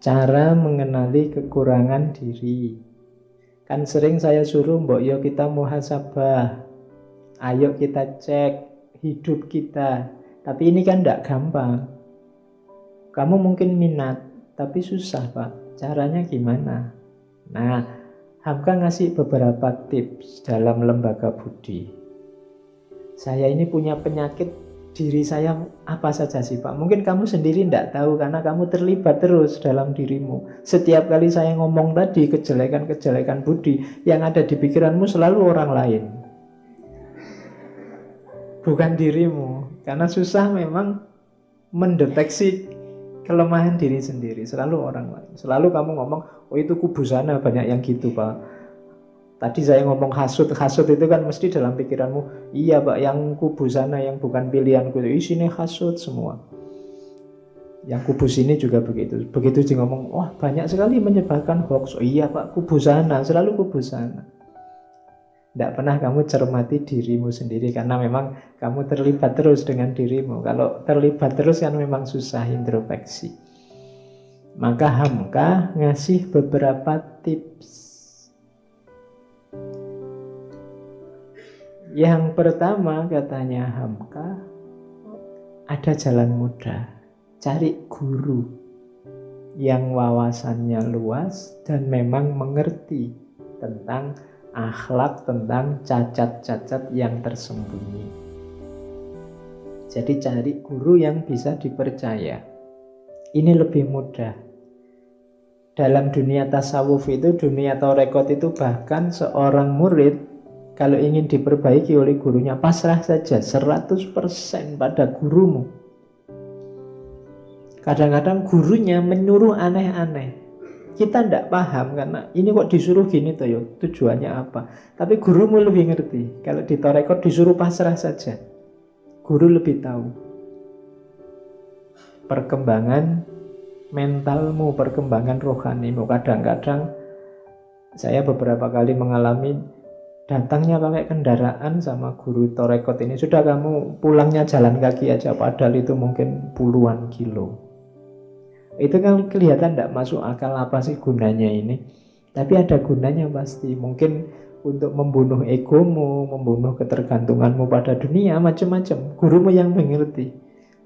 Cara mengenali kekurangan diri. Kan sering saya suruh, mbok yo kita muhasabah. Ayo kita cek hidup kita. Tapi ini kan tidak gampang. Kamu mungkin minat, tapi susah Pak. Caranya gimana? Nah, Hamka ngasih beberapa tips dalam lembaga budi. Saya ini punya penyakit diri saya apa saja sih Pak? Mungkin kamu sendiri tidak tahu karena kamu terlibat terus dalam dirimu. Setiap kali saya ngomong tadi kejelekan-kejelekan budi, yang ada di pikiranmu selalu orang lain, bukan dirimu. Karena susah memang mendeteksi kelemahan diri sendiri, selalu orang lain. Selalu kamu ngomong, oh itu kubu sana, banyak yang gitu Pak. Tadi saya ngomong hasut itu kan mesti dalam pikiranmu, iya Pak, yang kubu sana yang bukan pilihanku, isinya hasut semua. Yang kubu sini juga begitu. Begitu dia ngomong, wah banyak sekali menyebarkan hoax, oh iya Pak, kubu sana, selalu kubu sana. Tidak pernah kamu cermati dirimu sendiri karena memang kamu terlibat terus dengan dirimu. Kalau terlibat terus kan memang susah introspeksi. Maka Hamka ngasih beberapa tips. Yang pertama katanya Hamka, ada jalan mudah. Cari guru yang wawasannya luas dan memang mengerti tentang akhlak, tentang cacat-cacat yang tersembunyi. Jadi cari guru yang bisa dipercaya. Ini lebih mudah. Dalam dunia tasawuf itu, dunia tarekat itu, bahkan seorang murid kalau ingin diperbaiki oleh gurunya, pasrah saja 100% pada gurumu. Kadang-kadang gurunya menyuruh aneh-aneh. Kita tidak paham karena ini kok disuruh gini toh, tujuannya apa. Tapi gurumu lebih ngerti. Kalau di tarekat disuruh pasrah saja, guru lebih tahu perkembangan mentalmu, perkembangan rohanimu. Kadang-kadang saya beberapa kali mengalami datangnya pakai kendaraan sama guru tarekat ini, sudah kamu pulangnya jalan kaki aja, padahal itu mungkin puluhan kilo. Itu kan kelihatan tidak masuk akal, apa sih gunanya ini. Tapi ada gunanya pasti. Mungkin untuk membunuh egomu, membunuh ketergantunganmu pada dunia, macam-macam. Gurumu yang mengerti.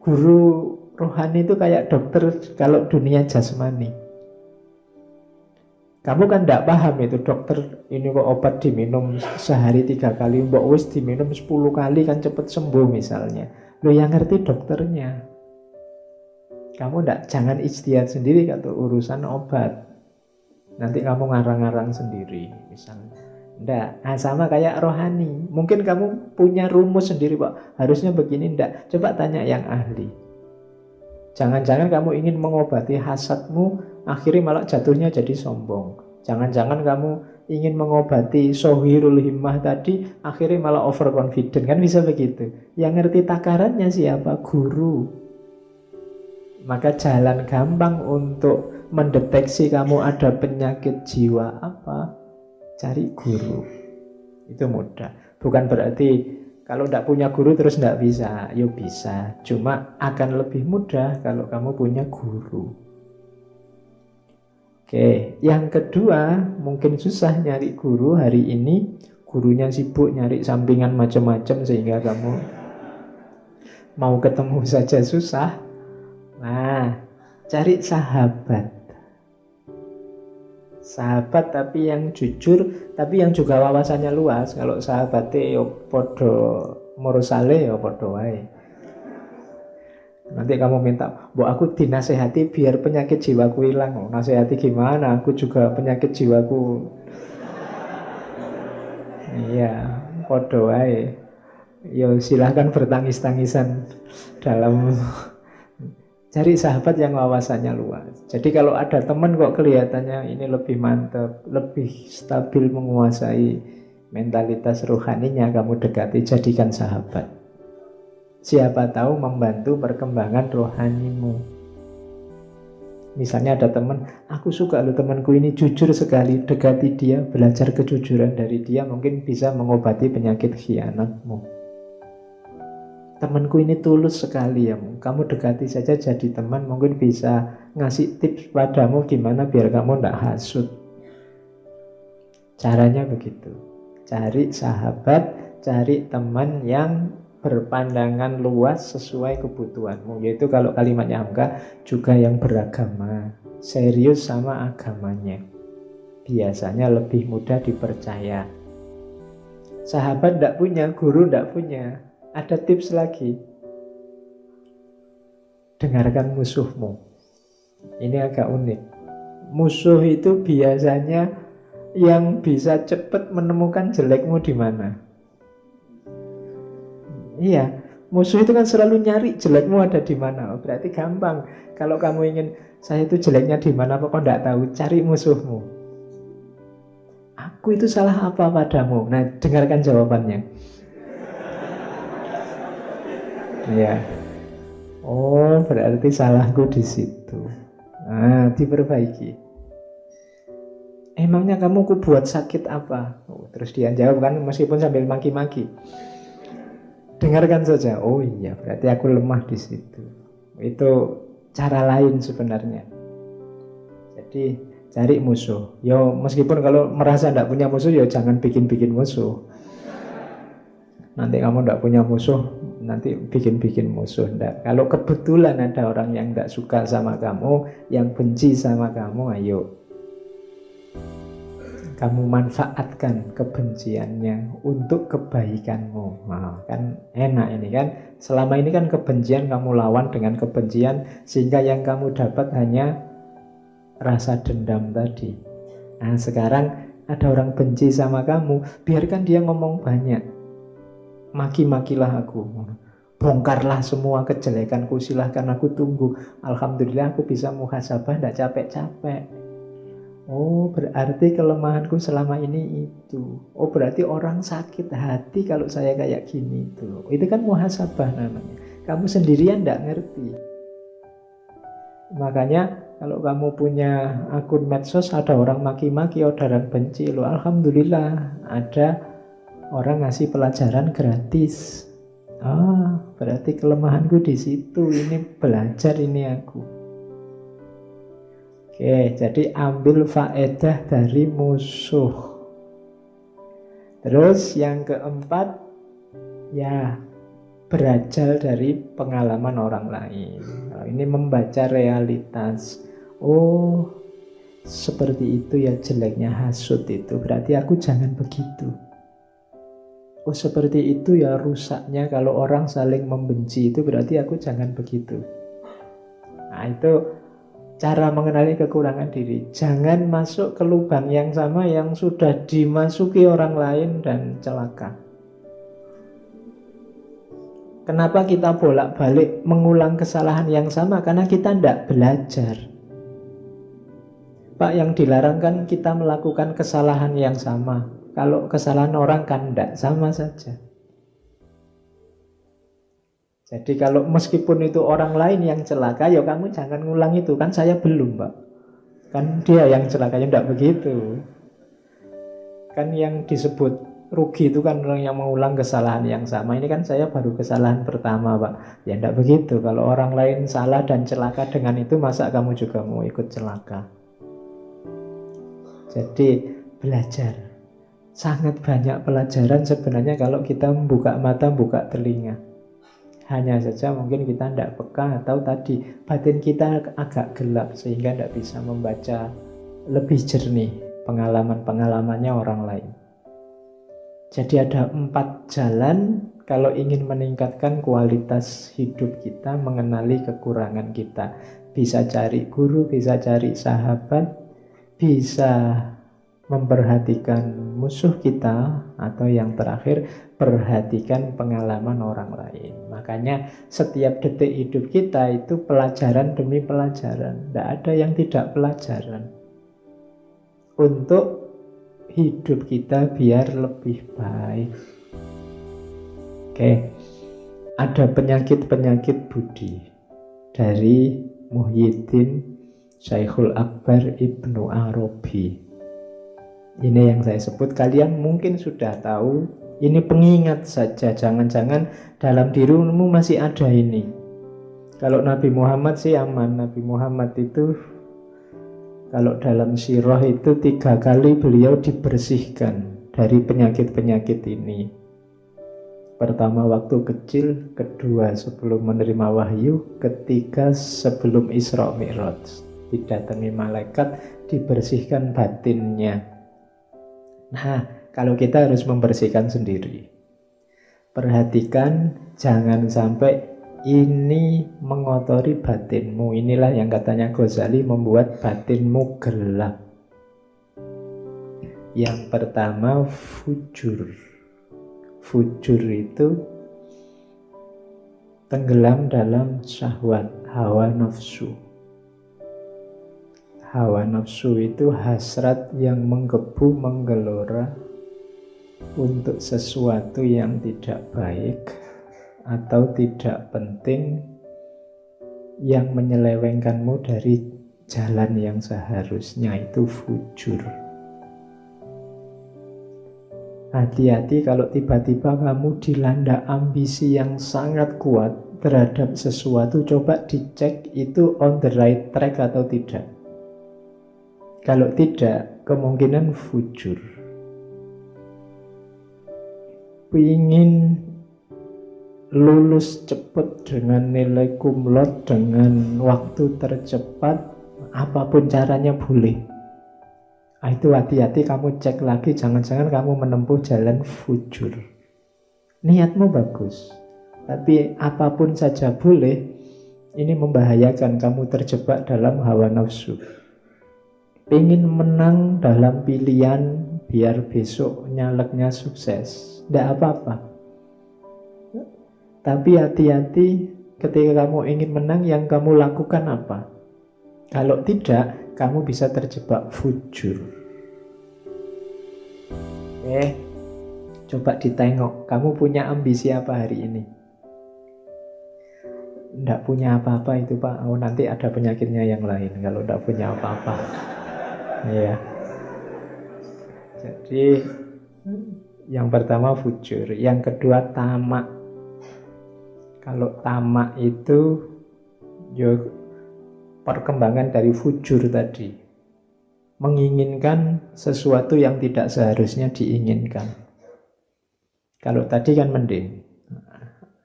Guru rohani itu kayak dokter kalau dunia jasmani. Kamu kan tidak paham itu, dokter ini kok obat diminum sehari 3 kali, mbok wis diminum 10 kali kan cepet sembuh misalnya. Lo yang ngerti dokternya. Kamu jangan ijtihad sendiri atau urusan obat. Nanti kamu ngarang-ngarang sendiri misalnya. Nggak, sama kayak rohani. Mungkin kamu punya rumus sendiri Pak, harusnya begini, ndak. Coba tanya yang ahli. Jangan-jangan kamu ingin mengobati hasadmu, akhirnya malah jatuhnya jadi sombong. Jangan-jangan kamu ingin mengobati sohirul himmah tadi, akhirnya malah overconfident. Kan bisa begitu. Yang ngerti takarannya siapa? Guru. Maka jalan gampang untuk mendeteksi kamu ada penyakit jiwa apa, cari guru. Itu mudah. Bukan berarti kalau tidak punya guru terus tidak bisa. Yo bisa, cuma akan lebih mudah kalau kamu punya guru. Oke, yang kedua, mungkin susah nyari guru hari ini. Gurunya sibuk nyari sampingan macam-macam sehingga kamu mau ketemu saja susah. Nah, cari sahabat. Sahabat tapi yang jujur, tapi yang juga wawasannya luas. Kalau sahabatnya yo podo mursale yo podo wae. Nanti kamu minta, "Bu, aku dinasehati biar penyakit jiwaku hilang." Oh, nasehati gimana? Aku juga penyakit jiwaku. Iya, podo wae. Yo silahkan bertangis-tangisan dalam cari sahabat yang wawasannya luas. Jadi kalau ada teman kok kelihatannya ini lebih mantap, lebih stabil menguasai mentalitas rohaninya, kamu dekati, jadikan sahabat. Siapa tahu membantu perkembangan rohanimu. Misalnya ada teman, aku suka loh temanku ini jujur sekali, dekati dia, belajar kejujuran dari dia, mungkin bisa mengobati penyakit khianatmu. temanku ini tulus sekali ya, kamu dekati saja jadi teman, mungkin bisa ngasih tips padamu gimana biar kamu tidak hasut. Caranya begitu. Cari sahabat, cari teman yang berpandangan luas sesuai kebutuhanmu. Yaitu kalau kalimatnya Hamka juga yang beragama, serius sama agamanya. Biasanya lebih mudah dipercaya. Sahabat tidak punya, guru tidak punya. Ada tips lagi. Dengarkan musuhmu. Ini agak unik. Musuh itu biasanya yang bisa cepat menemukan jelekmu di mana. Iya, musuh itu kan selalu nyari jelekmu ada di mana. Oh, berarti gampang. Kalau kamu ingin saya itu jeleknya di mana, kok tidak tahu, cari musuhmu. Aku itu salah apa padamu? Nah, dengarkan jawabannya. Ya. Oh, berarti salahku di situ. Nah, diperbaiki. Emangnya kamu ku buat sakit apa? Oh, terus dia jawab kan meskipun sambil maki-maki. Dengarkan saja. Oh iya, berarti aku lemah di situ. Itu cara lain sebenarnya. Jadi cari musuh. Yo, meskipun kalau merasa tidak punya musuh, yo jangan bikin-bikin musuh. Nanti kamu tidak punya musuh, nanti bikin-bikin musuh. Nggak. Kalau kebetulan ada orang yang tidak suka sama kamu, yang benci sama kamu, ayo kamu manfaatkan kebenciannya untuk kebaikanmu. Nah, kan enak ini kan. Selama ini kan kebencian kamu lawan dengan kebencian, sehingga yang kamu dapat hanya rasa dendam tadi. Nah, sekarang ada orang benci sama kamu, biarkan dia ngomong banyak. Maki-makilah aku, bongkarlah semua kejelekanku, silahkan aku tunggu. Alhamdulillah aku bisa muhasabah, tidak capek-capek. Oh, berarti kelemahanku selama ini itu. Oh, berarti orang sakit hati kalau saya kayak gini itu. Itu kan muhasabah namanya. Kamu sendirian tidak ngerti. Makanya kalau kamu punya akun medsos, ada orang maki-maki, ada orang benci, loh, alhamdulillah ada orang ngasih pelajaran gratis. Ah, berarti kelemahanku di situ. Ini belajar ini aku. Oke, jadi ambil faedah dari musuh. Terus yang keempat, ya belajar dari pengalaman orang lain. Ini membaca realitas. Oh, seperti itu ya jeleknya hasut itu. Berarti aku jangan begitu. Oh, seperti itu ya rusaknya kalau orang saling membenci itu, berarti aku jangan begitu. Nah, itu cara mengenali kekurangan diri. Jangan masuk ke lubang yang sama yang sudah dimasuki orang lain dan celaka. Kenapa kita bolak-balik mengulang kesalahan yang sama? Karena kita tidak belajar. Pak, yang dilarang kan kita melakukan kesalahan yang sama. Kalau kesalahan orang kan tidak, sama saja. Jadi kalau meskipun itu orang lain yang celaka, ya kamu jangan ngulang itu. Kan saya belum, Pak. Kan dia yang celaka, ya tidak begitu. Kan yang disebut rugi itu kan orang yang mengulang kesalahan yang sama. Ini kan saya baru kesalahan pertama, Pak. Ya tidak begitu. Kalau orang lain salah dan celaka dengan itu, masa kamu juga mau ikut celaka? Jadi belajar. Sangat banyak pelajaran sebenarnya kalau kita membuka mata, buka telinga. Hanya saja mungkin kita tidak peka atau tadi batin kita agak gelap sehingga tidak bisa membaca lebih jernih pengalaman-pengalamannya orang lain. Jadi ada 4 jalan kalau ingin meningkatkan kualitas hidup kita, mengenali kekurangan kita. Bisa cari guru, bisa cari sahabat, bisa memperhatikan musuh kita, atau yang terakhir perhatikan pengalaman orang lain. Makanya setiap detik hidup kita itu pelajaran demi pelajaran. Tidak ada yang tidak pelajaran untuk hidup kita biar lebih baik. Oke, ada penyakit-penyakit budi dari Muhyiddin Syekhul Akbar Ibnu Arabi. Ini yang saya sebut, kalian mungkin sudah tahu Ini pengingat saja, jangan-jangan dalam dirimu masih ada ini. Kalau Nabi Muhammad sih aman. Nabi Muhammad itu kalau dalam sirah itu 3 kali beliau dibersihkan dari penyakit-penyakit ini. Pertama waktu kecil, kedua sebelum menerima wahyu, ketiga sebelum Isra Mi'raj. Didatangi malaikat, dibersihkan batinnya. Nah, kalau kita harus membersihkan sendiri. Perhatikan, jangan sampai ini mengotori batinmu. Inilah yang katanya Ghazali membuat batinmu gelap. Yang pertama, fujur. Fujur itu tenggelam dalam syahwat, hawa nafsu. Hawa nafsu itu hasrat yang menggebu, menggelora untuk sesuatu yang tidak baik atau tidak penting, yang menyelewengkanmu dari jalan yang seharusnya. Itu fujur. Hati-hati kalau tiba-tiba kamu dilanda ambisi yang sangat kuat terhadap sesuatu. Coba dicek itu on the right track atau tidak. Kalau tidak, kemungkinan fujur. Ingin lulus cepat dengan nilai cum laude, dengan waktu tercepat, apapun caranya boleh. Itu hati-hati, kamu cek lagi, jangan-jangan kamu menempuh jalan fujur. Niatmu bagus, tapi apapun saja boleh. Ini membahayakan, kamu terjebak dalam hawa nafsu. Pengen menang dalam pilihan biar besok nyaleknya sukses, tidak apa-apa. Tapi hati-hati ketika kamu ingin menang, yang kamu lakukan apa? Kalau tidak, kamu bisa terjebak fujur. Coba ditengok, kamu punya ambisi apa hari ini? Tidak punya apa-apa itu Pak. Oh, nanti ada penyakitnya yang lain kalau tidak punya apa-apa. Ya. Jadi yang pertama fujur, yang kedua tamak. Kalau tamak itu perkembangan dari fujur tadi, menginginkan sesuatu yang tidak seharusnya diinginkan. Kalau tadi kan mending,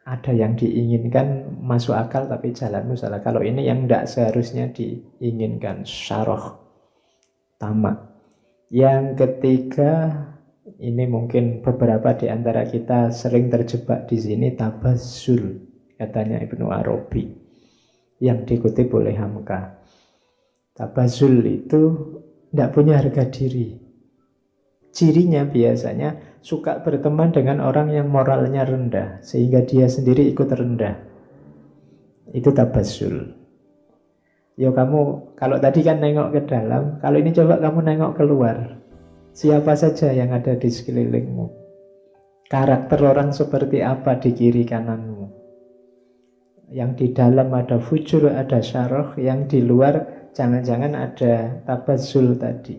ada yang diinginkan masuk akal tapi jalanmu salah. Kalau ini yang tidak seharusnya diinginkan, syarah, tamak. Yang ketiga, ini mungkin beberapa di antara kita sering terjebak di sini, tabazzul, katanya Ibnu Arabi, yang dikutip oleh Hamka. Tabazzul itu tidak punya harga diri. Cirinya biasanya suka berteman dengan orang yang moralnya rendah, sehingga dia sendiri ikut rendah. Itu tabazzul. Yo kamu, kalau tadi kan nengok ke dalam, kalau ini coba kamu nengok keluar. Siapa saja yang ada di sekelilingmu? Karakter orang seperti apa di kiri kananmu? Yang di dalam ada fujur, ada syarah. Yang di luar jangan-jangan ada tabazzul tadi.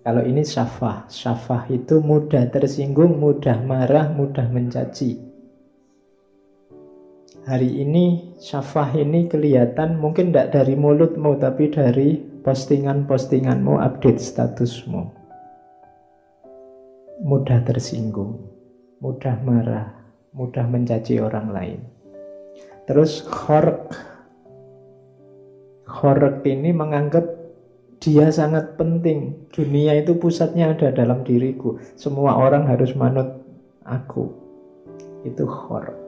Kalau ini syafah. Syafah itu mudah tersinggung, mudah marah, mudah mencaci. Hari ini syafah ini kelihatan mungkin tidak dari mulutmu, tapi dari postingan-postinganmu, update statusmu. Mudah tersinggung, mudah marah, mudah mencaci orang lain. Terus khorq. Khorq ini menganggap dia sangat penting. Dunia itu pusatnya ada dalam diriku. Semua orang harus manut aku. Itu khorq.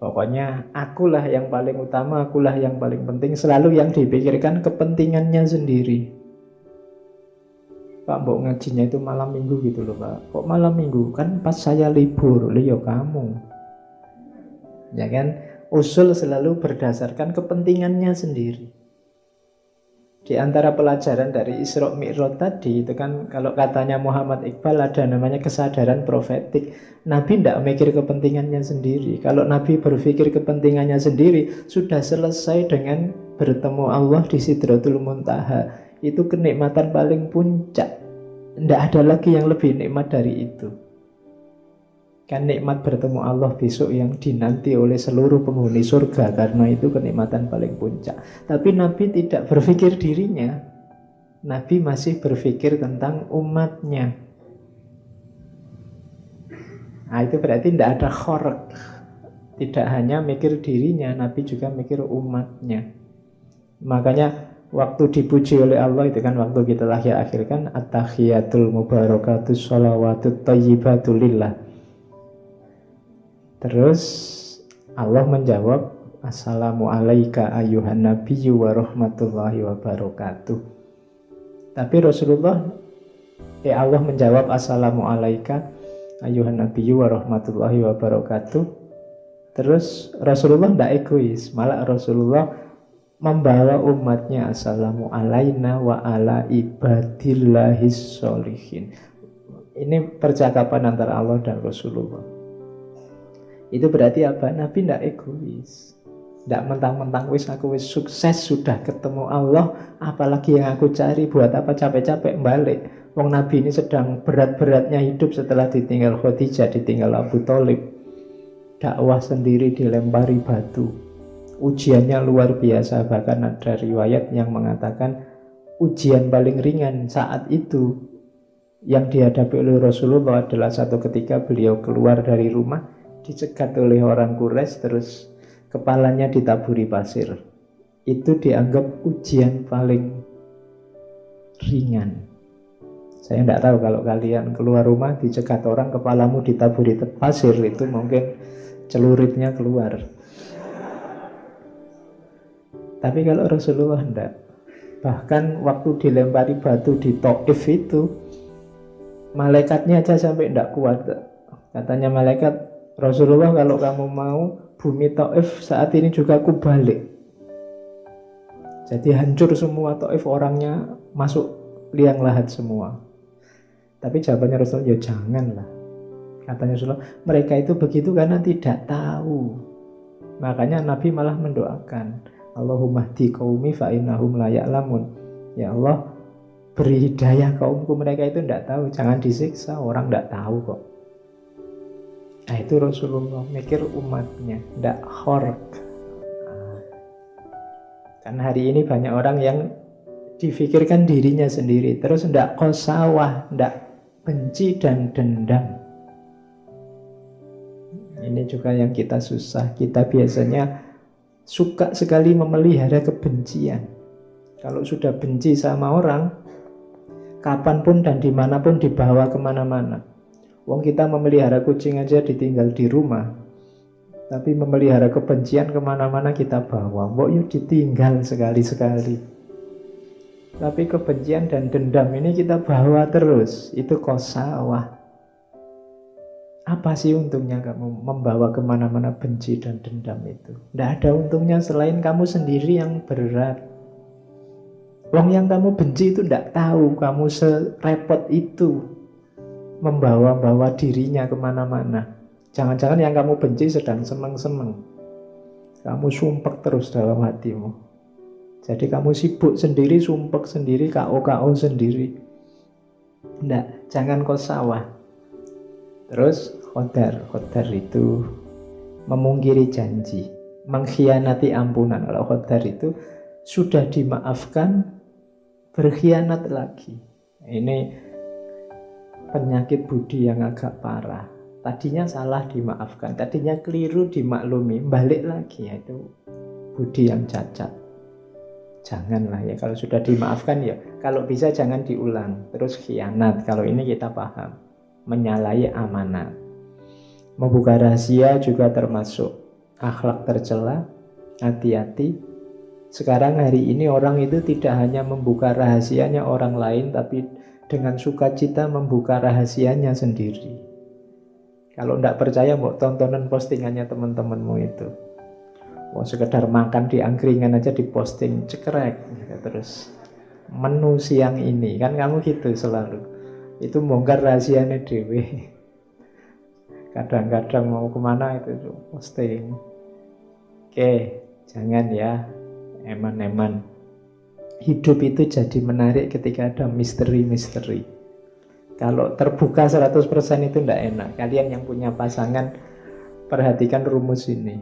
Pokoknya akulah yang paling utama, akulah yang paling penting. Selalu yang dipikirkan kepentingannya sendiri. Pak, mbok ngajinya itu malam minggu gitu loh Pak. Kok malam minggu? Kan pas saya libur. Liyo kamu. Ya kan? Usul selalu berdasarkan kepentingannya sendiri. Di antara pelajaran dari Isra Mi'raj tadi itu kan, kalau katanya Muhammad Iqbal, ada namanya kesadaran profetik. Nabi tidak mikir kepentingannya sendiri. Kalau Nabi berpikir kepentingannya sendiri, sudah selesai dengan bertemu Allah di Sidratul Muntaha. Itu kenikmatan paling puncak. Tidak ada lagi yang lebih nikmat dari itu. Kan nikmat bertemu Allah besok yang dinanti oleh seluruh penghuni surga, karena itu kenikmatan paling puncak. Tapi Nabi tidak berpikir dirinya. Nabi masih berpikir tentang umatnya. Nah, itu berarti tidak ada khorek. Tidak hanya mikir dirinya, Nabi juga mikir umatnya. Makanya waktu dipuji oleh Allah itu kan waktu kita akhir kan at-tahiyatul mubarakatus sholawatut thayyibatul lillah. Terus Allah menjawab, assalamu alayka ayyuhan nabiyyu wa rahmatullahi wa barakatuh. Tapi Allah menjawab assalamu alayka ayyuhan nabiyyu wa rahmatullahi wa barakatuh. Terus Rasulullah tidak egois, malah Rasulullah membawa umatnya assalamu alayna wa ala ibadillahis sholihin. Ini percakapan antara Allah dan Rasulullah. Itu berarti apa? Nabi tidak egois, tidak mentang-mentang aku sukses sudah ketemu Allah, apalagi yang aku cari, buat apa capek-capek balik. Wong Nabi ini sedang berat-beratnya hidup setelah ditinggal Khadijah, ditinggal Abu Thalib. Dakwah sendiri dilempari batu. Ujiannya luar biasa, bahkan ada riwayat yang mengatakan ujian paling ringan saat itu yang dihadapi oleh Rasulullah adalah satu ketika beliau keluar dari rumah, dicegat oleh orang Quraisy, terus kepalanya ditaburi pasir. Itu dianggap ujian paling ringan. Saya tidak tahu kalau kalian keluar rumah dicegat orang, kepalamu ditaburi pasir, itu mungkin celuritnya keluar. Tapi kalau Rasulullah tidak. Bahkan waktu dilempari batu di Taif itu, malaikatnya aja sampai tidak kuat. Katanya malaikat, Rasulullah kalau kamu mau bumi Taif saat ini juga aku balik. Jadi hancur semua Taif, orangnya masuk liang lahat semua. Tapi jawabannya Rasulullah, ya janganlah. Katanya Rasulullah, mereka itu begitu karena tidak tahu. Makanya Nabi malah mendoakan, Allahumma hdi qaumi fa innahum la ya'lamun. Ya Allah, beri hidayah kaumku, mereka itu tidak tahu. Jangan disiksa, orang tidak tahu kok. Nah itu Rasulullah mikir umatnya, tidak khork. Karena hari ini banyak orang yang difikirkan dirinya sendiri, terus tidak qasawah, tidak benci dan dendam. Ini juga yang kita susah. Kita biasanya suka sekali memelihara kebencian. Kalau sudah benci sama orang, kapanpun dan dimanapun dibawa kemana-mana. Wong kita memelihara kucing aja ditinggal di rumah, tapi memelihara kebencian kemana-mana kita bawa. Mbok yuk ditinggal sekali-sekali. Tapi kebencian dan dendam ini kita bawa terus. Itu qasawah. Apa sih untungnya kamu membawa kemana-mana benci dan dendam itu? Tidak ada untungnya selain kamu sendiri yang berat. Wong yang kamu benci itu tidak tahu kamu serepot itu membawa-bawa dirinya kemana-mana. Jangan-jangan yang kamu benci sedang senang-senang. Kamu sumpek terus dalam hatimu. Jadi kamu sibuk sendiri, sumpek sendiri, KO-KO sendiri. Tidak, jangan qasawah. Terus qadar itu memungkiri janji, mengkhianati ampunan. Kalau qadar itu sudah dimaafkan, berkhianat lagi. Ini penyakit budi yang agak parah. Tadinya salah dimaafkan, tadinya keliru dimaklumi, balik lagi. Itu budi yang cacat. Janganlah ya, kalau sudah dimaafkan ya, kalau bisa jangan diulang. Terus khianat, kalau ini kita paham, menyalahi amanat. Membuka rahasia juga termasuk akhlak tercela. Hati-hati. Sekarang hari ini orang itu tidak hanya membuka rahasianya orang lain, tapi dengan sukacita membuka rahasianya sendiri. Kalau tidak percaya, mau tontonan postingannya teman-temanmu itu. Mau sekedar makan di angkringan aja diposting, cekrek. Terus menu siang ini, kan kamu gitu selalu. Itu bongkar rahasianya dewe. Kadang-kadang mau kemana itu posting. Oke, jangan ya, eman-eman. Hidup itu jadi menarik ketika ada misteri-misteri. Kalau terbuka 100% itu tidak enak. Kalian yang punya pasangan, perhatikan rumus ini.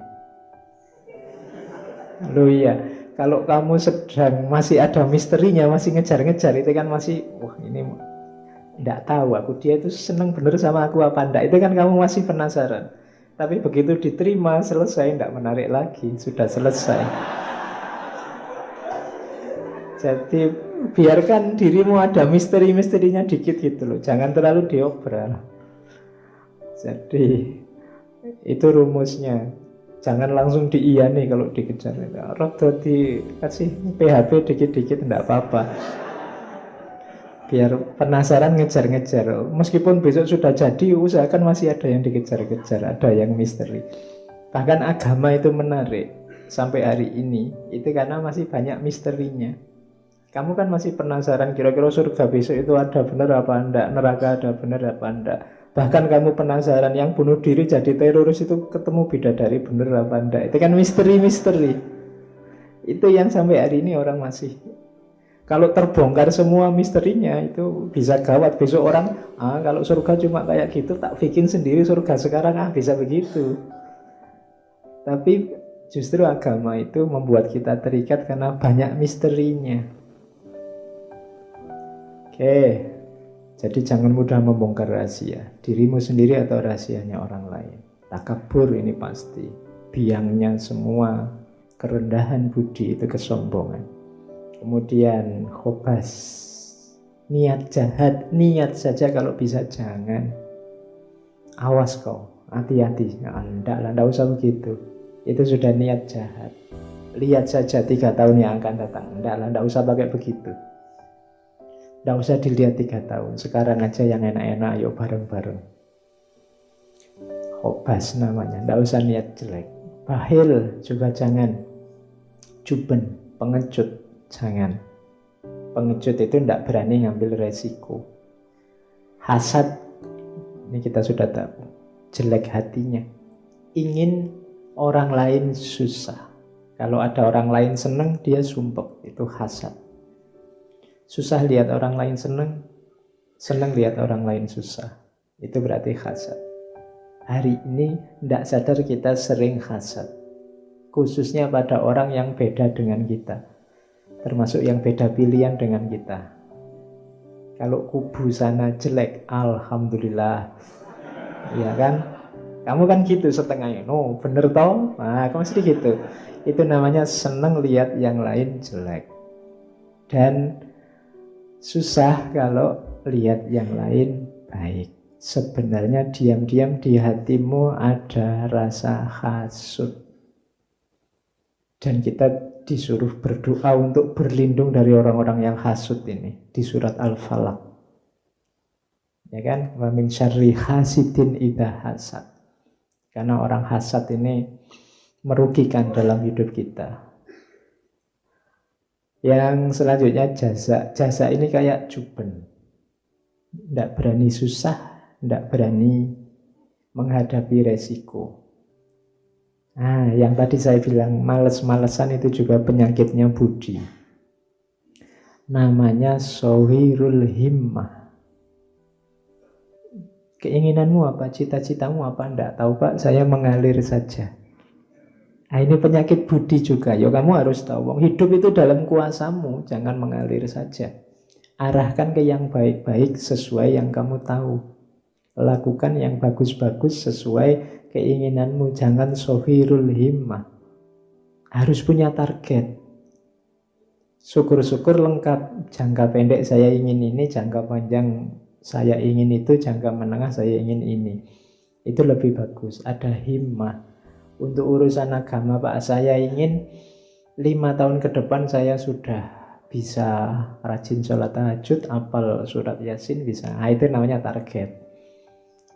Loh iya, kalau kamu sedang masih ada misterinya, masih ngejar-ngejar, itu kan masih, wah ini tidak tahu aku, dia itu seneng bener sama aku apa enggak. Itu kan kamu masih penasaran. Tapi begitu diterima, selesai, tidak menarik lagi, sudah selesai. Jadi biarkan dirimu ada misteri-misterinya dikit gitu loh. Jangan terlalu diobral. Jadi itu rumusnya. Jangan langsung diiyani kalau dikejar. Rodo dikasih PHP dikit-dikit tidak apa-apa. Biar penasaran ngejar-ngejar. Meskipun besok sudah jadi, usahakan masih ada yang dikejar-kejar, ada yang misteri. Bahkan agama itu menarik sampai hari ini. Itu karena masih banyak misterinya. Kamu kan masih penasaran kira-kira surga besok itu ada benar apa enggak, neraka ada benar apa enggak. Bahkan kamu penasaran yang bunuh diri jadi teroris itu ketemu bidadari benar apa enggak. Itu kan misteri-misteri. Itu yang sampai hari ini orang masih. Kalau terbongkar semua misterinya itu bisa gawat. Besok orang, kalau surga cuma kayak gitu, tak bikin sendiri surga sekarang, bisa begitu. Tapi justru agama itu membuat kita terikat karena banyak misterinya. Oke, jadi jangan mudah membongkar rahasia dirimu sendiri atau rahasianya orang lain. Takabur ini pasti. Biangnya semua kerendahan budi itu kesombongan. Kemudian khobas, niat jahat, niat saja kalau bisa jangan. Awas kau, hati-hati. Enggak usah begitu. Itu sudah niat jahat. Lihat saja 3 tahun yang akan datang. Enggak usah pakai begitu. Nggak usah dilihat 3 tahun. Sekarang aja yang enak-enak, ayo bareng-bareng. Khobas namanya. Nggak usah niat jelek. Bahil juga jangan. Juben, pengecut, jangan. Pengecut itu nggak berani ngambil resiko. Hasad, ini kita sudah tahu. Jelek hatinya. Ingin orang lain susah. Kalau ada orang lain seneng, dia sumpek. Itu hasad. Susah lihat orang lain seneng, seneng lihat orang lain susah. Itu berarti hasad. Hari ini tidak sadar kita sering hasad. Khususnya pada orang yang beda dengan kita. Termasuk yang beda pilihan dengan kita. Kalau kubu sana jelek, alhamdulillah. Ya kan? Kamu kan gitu setengahnya. No, bener toh? Nah, kamu mesti gitu. Itu namanya seneng lihat yang lain jelek. Dan susah kalau lihat yang lain baik. Sebenarnya diam-diam di hatimu ada rasa hasud. Dan kita disuruh berdoa untuk berlindung dari orang-orang yang hasud ini. Di surat Al-Falaq. Ya kan? Wa min syarri hasidin idza hasad. Karena orang hasad ini merugikan dalam hidup kita. Yang selanjutnya jasa. Jasa ini kayak juben. Tidak berani susah, tidak berani menghadapi resiko. Nah, yang tadi saya bilang males-malesan itu juga penyakitnya budi. Namanya sohirul himmah. Keinginanmu apa? Cita-citamu apa? Tidak tahu Pak, saya mengalir saja. Nah, ini penyakit budi juga. Ya kamu harus tahu, hidup itu dalam kuasamu, jangan mengalir saja. Arahkan ke yang baik-baik sesuai yang kamu tahu. Lakukan yang bagus-bagus sesuai keinginanmu, jangan sohirul himmah. Harus punya target. Syukur-syukur lengkap. Jangka pendek saya ingin ini, jangka panjang saya ingin itu, jangka menengah saya ingin ini. Itu lebih bagus. Ada himmah. Untuk urusan agama Pak, saya ingin 5 tahun ke depan saya sudah bisa rajin sholat tahajud, hafal surat Yasin bisa. Nah, itu namanya target.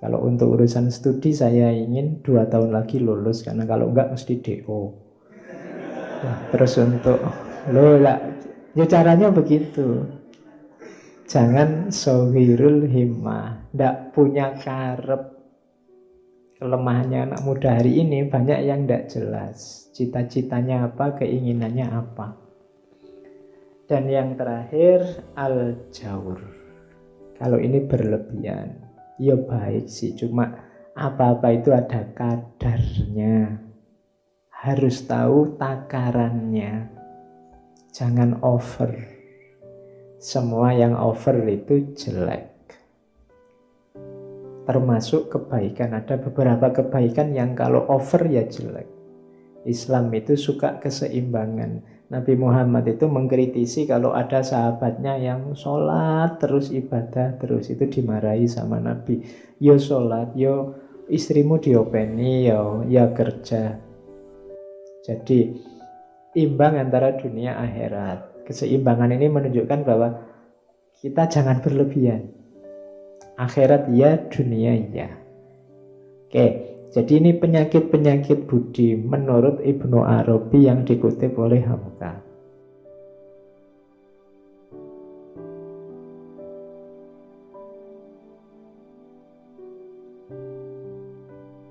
Kalau untuk urusan studi saya ingin 2 tahun lagi lulus, karena kalau enggak mesti DO. Nah, terus untuk ya caranya begitu. Jangan sohirul himmah, ndak punya karep. Kelemahannya anak muda hari ini banyak yang tidak jelas. Cita-citanya apa, keinginannya apa. Dan yang terakhir, al-jaur. Kalau ini berlebihan, ya baik sih, cuma apa-apa itu ada kadarnya. Harus tahu takarannya. Jangan over. Semua yang over itu jelek. Termasuk kebaikan. Ada beberapa kebaikan yang kalau over ya jelek. Islam itu suka keseimbangan. Nabi Muhammad itu mengkritisi kalau ada sahabatnya yang sholat terus, ibadah terus, itu dimarahi sama Nabi. Yo sholat, yo istrimu diopeni, ya kerja. Jadi imbang antara dunia akhirat. Keseimbangan ini menunjukkan bahwa kita jangan berlebihan. Akhirat ya, dunia ya. Oke. Jadi ini penyakit-penyakit budi menurut Ibnu Arabi yang dikutip oleh Hamka.